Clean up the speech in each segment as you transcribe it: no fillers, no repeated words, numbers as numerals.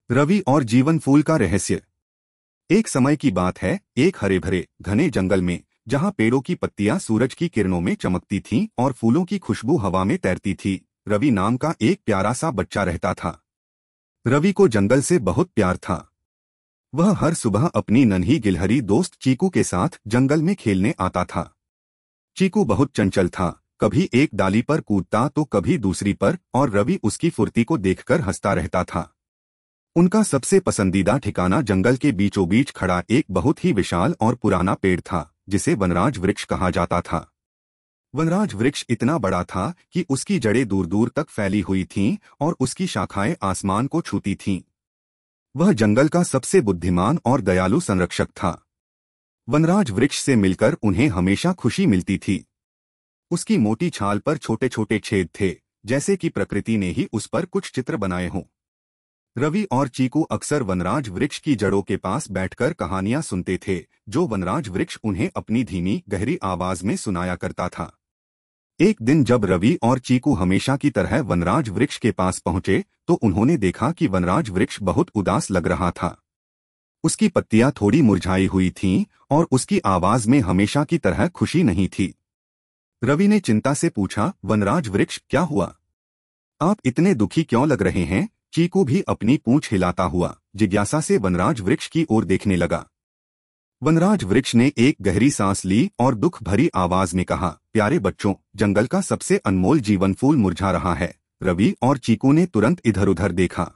रवि और जीवन फूल का रहस्य। एक समय की बात है, एक हरे भरे घने जंगल में, जहां पेड़ों की पत्तियां सूरज की किरणों में चमकती थीं और फूलों की खुशबू हवा में तैरती थी। रवि नाम का एक प्यारा सा बच्चा रहता था। रवि को जंगल से बहुत प्यार था। वह हर सुबह अपनी नन्ही गिलहरी दोस्त चीकू के साथ जंगल में खेलने आता था। चीकू बहुत चंचल था, कभी एक डाली पर कूदता तो कभी दूसरी पर, और रवि उसकी फुर्ती को देखकर हंसता रहता था। उनका सबसे पसंदीदा ठिकाना जंगल के बीचों बीच खड़ा एक बहुत ही विशाल और पुराना पेड़ था, जिसे वनराज वृक्ष कहा जाता था। वनराज वृक्ष इतना बड़ा था कि उसकी जड़ें दूर दूर तक फैली हुई थीं और उसकी शाखाएं आसमान को छूती थीं। वह जंगल का सबसे बुद्धिमान और दयालु संरक्षक था। वनराज वृक्ष से मिलकर उन्हें हमेशा खुशी मिलती थी। उसकी मोटी छाल पर छोटे छोटे छेद थे, जैसे कि प्रकृति ने ही उस पर कुछ चित्र बनाए हों। रवि और चीकू अक्सर वनराज वृक्ष की जड़ों के पास बैठकर कहानियां सुनते थे, जो वनराज वृक्ष उन्हें अपनी धीमी गहरी आवाज में सुनाया करता था। एक दिन जब रवि और चीकू हमेशा की तरह वनराज वृक्ष के पास पहुंचे, तो उन्होंने देखा कि वनराज वृक्ष बहुत उदास लग रहा था। उसकी पत्तियां थोड़ी मुरझाई हुई थीं और उसकी आवाज में हमेशा की तरह खुशी नहीं थी। रवि ने चिंता से पूछा, वनराज वृक्ष, क्या हुआ? आप इतने दुखी क्यों लग रहे हैं? चीकू भी अपनी पूंछ हिलाता हुआ जिज्ञासा से वनराज वृक्ष की ओर देखने लगा। वनराज वृक्ष ने एक गहरी सांस ली और दुख भरी आवाज में कहा, प्यारे बच्चों, जंगल का सबसे अनमोल जीवन फूल मुरझा रहा है। रवि और चीकू ने तुरंत इधर उधर देखा।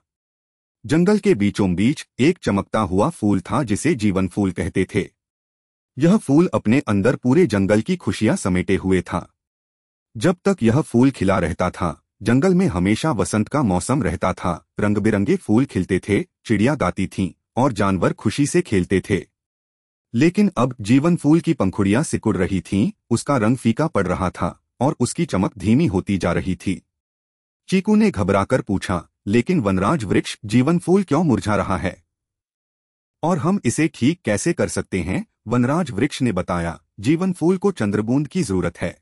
जंगल के बीचों बीच एक चमकता हुआ फूल था जिसे जीवन फूल कहते थे। यह फूल अपने अंदर पूरे जंगल की खुशियां समेटे हुए था। जब तक यह फूल खिला रहता था, जंगल में हमेशा वसंत का मौसम रहता था। रंग बिरंगे फूल खिलते थे, चिड़िया गाती थीं और जानवर खुशी से खेलते थे। लेकिन अब जीवन फूल की पंखुड़ियां सिकुड़ रही थीं, उसका रंग फीका पड़ रहा था और उसकी चमक धीमी होती जा रही थी। चीकू ने घबराकर पूछा, लेकिन वनराज वृक्ष, जीवन फूल क्यों मुरझा रहा है? और हम इसे ठीक कैसे कर सकते हैं? वनराज वृक्ष ने बताया, जीवन फूल को चंद्रबूंद की जरूरत है।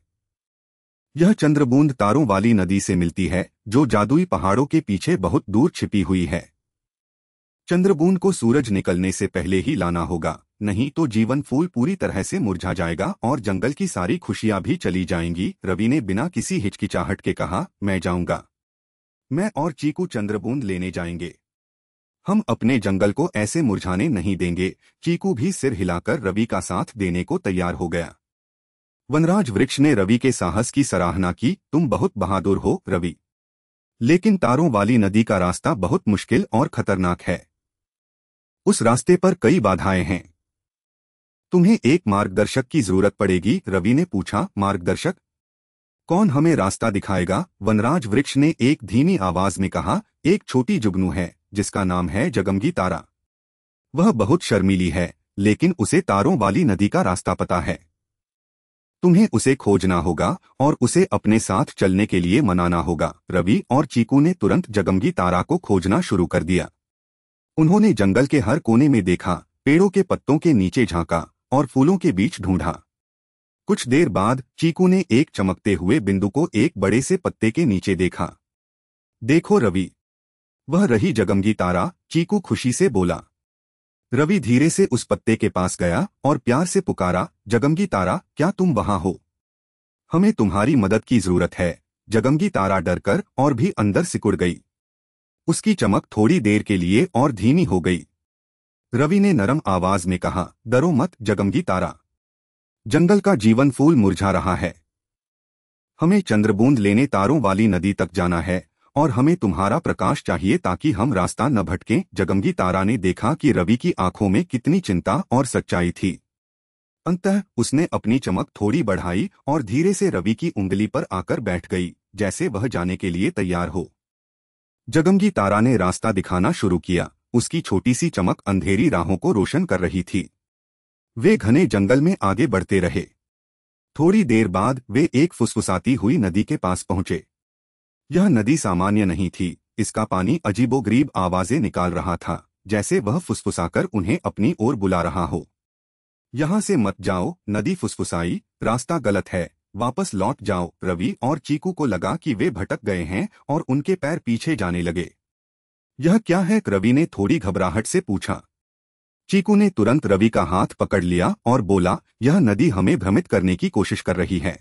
यह चंद्रबूंद तारों वाली नदी से मिलती है, जो जादुई पहाड़ों के पीछे बहुत दूर छिपी हुई है। चंद्रबूंद को सूरज निकलने से पहले ही लाना होगा, नहीं तो जीवन फूल पूरी तरह से मुरझा जाएगा और जंगल की सारी खुशियां भी चली जाएंगी। रवि ने बिना किसी हिचकिचाहट के कहा, मैं जाऊंगा। मैं और चीकू चंद्रबूंद लेने जाएंगे। हम अपने जंगल को ऐसे मुरझाने नहीं देंगे। चीकू भी सिर हिलाकर रवि का साथ देने को तैयार हो गया। वनराज वृक्ष ने रवि के साहस की सराहना की, तुम बहुत बहादुर हो रवि, लेकिन तारों वाली नदी का रास्ता बहुत मुश्किल और खतरनाक है। उस रास्ते पर कई बाधाएं हैं। तुम्हें एक मार्गदर्शक की जरूरत पड़ेगी। रवि ने पूछा, मार्गदर्शक? कौन हमें रास्ता दिखाएगा? वनराज वृक्ष ने एक धीमी आवाज में कहा, एक छोटी जुगनू है जिसका नाम है जगमगी तारा। वह बहुत शर्मीली है, लेकिन उसे तारों वाली नदी का रास्ता पता है। तुम्हें उसे खोजना होगा और उसे अपने साथ चलने के लिए मनाना होगा। रवि और चीकू ने तुरंत जगमगी तारा को खोजना शुरू कर दिया। उन्होंने जंगल के हर कोने में देखा, पेड़ों के पत्तों के नीचे झांका और फूलों के बीच ढूंढा। कुछ देर बाद चीकू ने एक चमकते हुए बिंदु को एक बड़े से पत्ते के नीचे देखा। देखो रवि, वह रही जगमगी तारा। चीकू खुशी से बोला। रवि धीरे से उस पत्ते के पास गया और प्यार से पुकारा, जगमगी तारा, क्या तुम वहां हो? हमें तुम्हारी मदद की जरूरत है। जगमगी तारा डरकर और भी अंदर सिकुड़ गई। उसकी चमक थोड़ी देर के लिए और धीमी हो गई। रवि ने नरम आवाज में कहा, डरो मत जगमगी तारा, जंगल का जीवन फूल मुरझा रहा है। हमें चंद्रबूंद लेने तारों वाली नदी तक जाना है और हमें तुम्हारा प्रकाश चाहिए ताकि हम रास्ता न भटकें। जगमगी तारा ने देखा कि रवि की आंखों में कितनी चिंता और सच्चाई थी। अंततः उसने अपनी चमक थोड़ी बढ़ाई और धीरे से रवि की उंगली पर आकर बैठ गई, जैसे वह जाने के लिए तैयार हो। जगमगी तारा ने रास्ता दिखाना शुरू किया। उसकी छोटी सी चमक अंधेरी राहों को रोशन कर रही थी। वे घने जंगल में आगे बढ़ते रहे। थोड़ी देर बाद वे एक फुसफुसाती हुई नदी के पास पहुंचे। यह नदी सामान्य नहीं थी, इसका पानी अजीबोगरीब आवाजें निकाल रहा था, जैसे वह फुसफुसाकर उन्हें अपनी ओर बुला रहा हो। यहाँ से मत जाओ, नदी फुसफुसाई, रास्ता गलत है, वापस लौट जाओ। रवि और चीकू को लगा कि वे भटक गए हैं और उनके पैर पीछे जाने लगे। यह क्या है? रवि ने थोड़ी घबराहट से पूछा। चीकू ने तुरंत रवि का हाथ पकड़ लिया और बोला, यह नदी हमें भ्रमित करने की कोशिश कर रही है।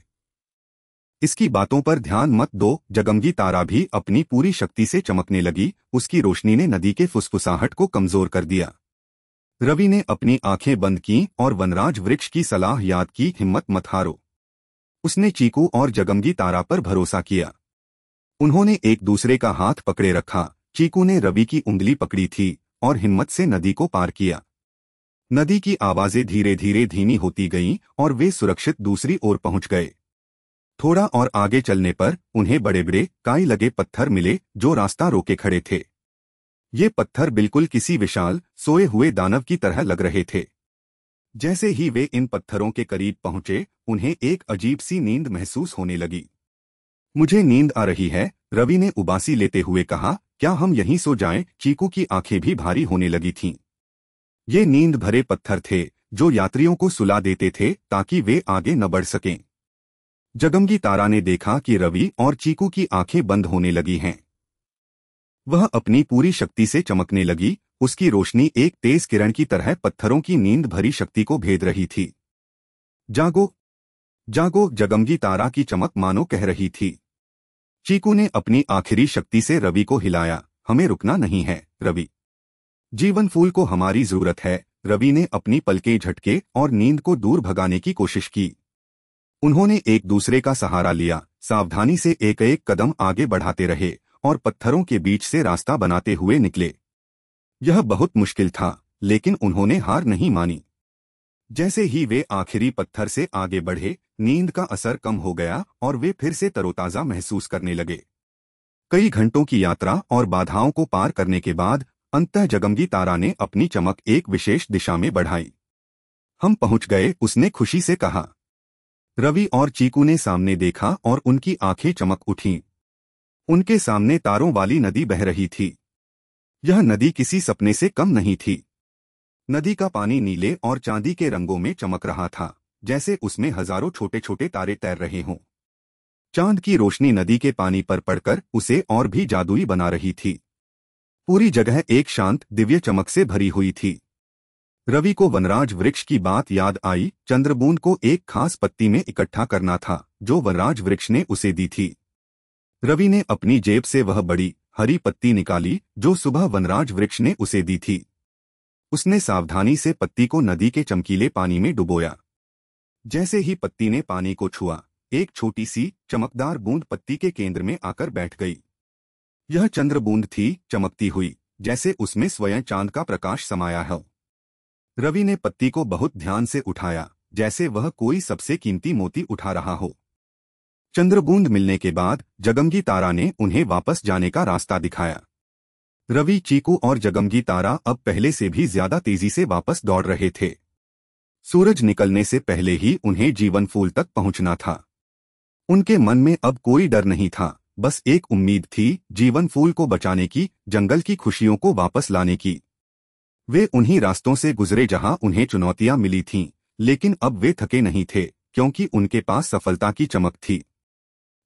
इसकी बातों पर ध्यान मत दो। जगमगी तारा भी अपनी पूरी शक्ति से चमकने लगी। उसकी रोशनी ने नदी के फुसफुसाहट को कमजोर कर दिया। रवि ने अपनी आंखें बंद की और वनराज वृक्ष की सलाह याद की, हिम्मत मत हारो। उसने चीकू और जगमगी तारा पर भरोसा किया। उन्होंने एक दूसरे का हाथ पकड़े रखा। चीकू ने रवि की उंगली पकड़ी थी और हिम्मत से नदी को पार किया। नदी की आवाजें धीरे धीरे धीमी होती गईं और वे सुरक्षित दूसरी ओर पहुंच गए। थोड़ा और आगे चलने पर उन्हें बड़े बड़े काई लगे पत्थर मिले जो रास्ता रोके खड़े थे। ये पत्थर बिल्कुल किसी विशाल सोए हुए दानव की तरह लग रहे थे। जैसे ही वे इन पत्थरों के करीब पहुंचे, उन्हें एक अजीब सी नींद महसूस होने लगी। मुझे नींद आ रही है, रवि ने उबासी लेते हुए कहा। क्या हम यहीं सो जाएं? चीकू की आंखें भी भारी होने लगी थीं। ये नींद भरे पत्थर थे जो यात्रियों को सुला देते थे ताकि वे आगे न बढ़ सकें। जगमगी तारा ने देखा कि रवि और चीकू की आंखें बंद होने लगी हैं। वह अपनी पूरी शक्ति से चमकने लगी। उसकी रोशनी एक तेज किरण की तरह पत्थरों की नींद भरी शक्ति को भेद रही थी। जागो, जागो! जगमगी तारा की चमक मानो कह रही थी। चीकू ने अपनी आखिरी शक्ति से रवि को हिलाया। हमें रुकना नहीं है, रवि। जीवन फूल को हमारी जरूरत है। रवि ने अपनी पलकें झटके और नींद को दूर भगाने की कोशिश की। उन्होंने एक दूसरे का सहारा लिया, सावधानी से एक एक कदम आगे बढ़ाते रहे और पत्थरों के बीच से रास्ता बनाते हुए निकले। यह बहुत मुश्किल था, लेकिन उन्होंने हार नहीं मानी। जैसे ही वे आखिरी पत्थर से आगे बढ़े, नींद का असर कम हो गया और वे फिर से तरोताजा महसूस करने लगे। कई घंटों की यात्रा और बाधाओं को पार करने के बाद अंततः जगमगी तारा ने अपनी चमक एक विशेष दिशा में बढ़ाई। हम पहुंच गए, उसने खुशी से कहा। रवि और चीकू ने सामने देखा और उनकी आंखें चमक उठीं। उनके सामने तारों वाली नदी बह रही थी। यह नदी किसी सपने से कम नहीं थी। नदी का पानी नीले और चांदी के रंगों में चमक रहा था, जैसे उसमें हजारों छोटे छोटे तारे तैर रहे हों। चांद की रोशनी नदी के पानी पर पड़कर उसे और भी जादुई बना रही थी। पूरी जगह एक शांत दिव्य चमक से भरी हुई थी। रवि को वनराज वृक्ष की बात याद आई। चंद्रबूंद को एक खास पत्ती में इकट्ठा करना था जो वनराज वृक्ष ने उसे दी थी। रवि ने अपनी जेब से वह बड़ी हरी पत्ती निकाली जो सुबह वनराज वृक्ष ने उसे दी थी। उसने सावधानी से पत्ती को नदी के चमकीले पानी में डुबोया। जैसे ही पत्ती ने पानी को छुआ, एक छोटी सी चमकदार बूंद पत्ती के केंद्र में आकर बैठ गई। यह चंद्रबूंद थी, चमकती हुई, जैसे उसमें स्वयं चांद का प्रकाश समाया हो। रवि ने पत्ती को बहुत ध्यान से उठाया, जैसे वह कोई सबसे कीमती मोती उठा रहा हो। चंद्रबूंद मिलने के बाद जगमगी तारा ने उन्हें वापस जाने का रास्ता दिखाया। रवि, चीकू और जगमगी तारा अब पहले से भी ज्यादा तेजी से वापस दौड़ रहे थे। सूरज निकलने से पहले ही उन्हें जीवन फूल तक पहुंचना था। उनके मन में अब कोई डर नहीं था, बस एक उम्मीद थी, जीवन फूल को बचाने की, जंगल की खुशियों को वापस लाने की। वे उन्हीं रास्तों से गुजरे जहां उन्हें चुनौतियां मिली थीं, लेकिन अब वे थके नहीं थे क्योंकि उनके पास सफलता की चमक थी।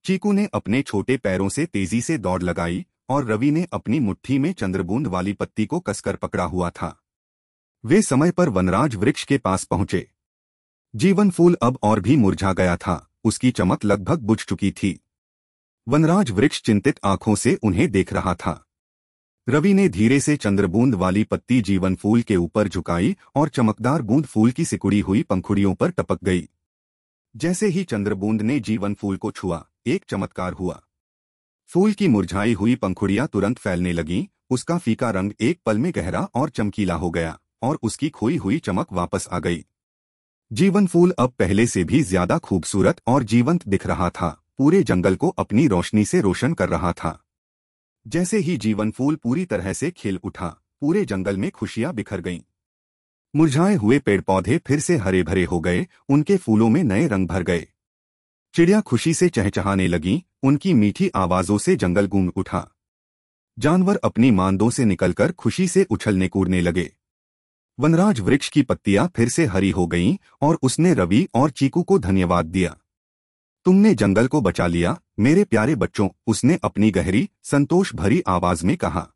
चीकू ने अपने छोटे पैरों से तेजी से दौड़ लगाई और रवि ने अपनी मुट्ठी में चंद्रबूंद वाली पत्ती को कसकर पकड़ा हुआ था। वे समय पर वनराज वृक्ष के पास पहुंचे। जीवन फूल अब और भी मुरझा गया था, उसकी चमक लगभग बुझ चुकी थी। वनराज वृक्ष चिंतित आंखों से उन्हें देख रहा था। रवि ने धीरे से चंद्रबूंद वाली पत्ती जीवन फूल के ऊपर झुकाई और चमकदार बूंद फूल की सिकुड़ी हुई पंखुड़ियों पर टपक गई। जैसे ही चंद्रबूंद ने जीवन फूल को छुआ, एक चमत्कार हुआ। फूल की मुरझाई हुई पंखुड़ियां तुरंत फैलने लगीं, उसका फीका रंग एक पल में गहरा और चमकीला हो गया और उसकी खोई हुई चमक वापस आ गई। जीवन फूल अब पहले से भी ज्यादा खूबसूरत और जीवंत दिख रहा था, पूरे जंगल को अपनी रोशनी से रोशन कर रहा था। जैसे ही जीवन फूल पूरी तरह से खिल उठा, पूरे जंगल में खुशियां बिखर गईं। मुरझाए हुए पेड़ पौधे फिर से हरे भरे हो गए, उनके फूलों में नए रंग भर गए। चिड़िया खुशी से चहचहाने लगीं, उनकी मीठी आवाजों से जंगल गूंज उठा। जानवर अपनी मांदों से निकलकर खुशी से उछलने कूदने लगे। वनराज वृक्ष की पत्तियां फिर से हरी हो गईं और उसने रवि और चीकू को धन्यवाद दिया। तुमने जंगल को बचा लिया, मेरे प्यारे बच्चों, उसने अपनी गहरी, संतोष भरी आवाज में कहा।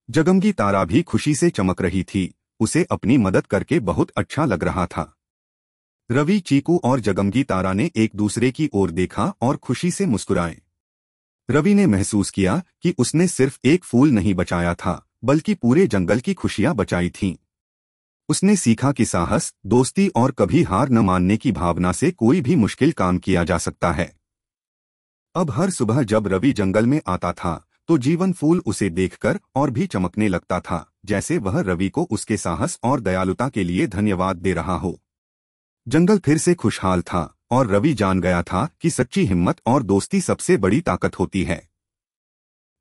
जगमगी तारा भी खुशी से चमक रही थी। उसे अपनी मदद करके बहुत अच्छा लग रहा था। रवि, चीकू और जगमगी तारा ने एक दूसरे की ओर देखा और खुशी से मुस्कुराए। रवि ने महसूस किया कि उसने सिर्फ एक फूल नहीं बचाया था, बल्कि पूरे जंगल की खुशियां बचाई थीं। उसने सीखा कि साहस, दोस्ती और कभी हार न मानने की भावना से कोई भी मुश्किल काम किया जा सकता है। अब हर सुबह जब रवि जंगल में आता था, तो जीवन फूल उसे देखकर और भी चमकने लगता था, जैसे वह रवि को उसके साहस और दयालुता के लिए धन्यवाद दे रहा हो। जंगल फिर से खुशहाल था और रवि जान गया था कि सच्ची हिम्मत और दोस्ती सबसे बड़ी ताकत होती है।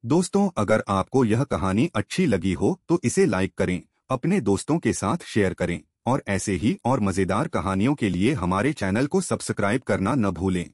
दोस्तों, अगर आपको यह कहानी अच्छी लगी हो तो इसे लाइक करें, अपने दोस्तों के साथ शेयर करें और ऐसे ही और मज़ेदार कहानियों के लिए हमारे चैनल को सब्सक्राइब करना न भूलें।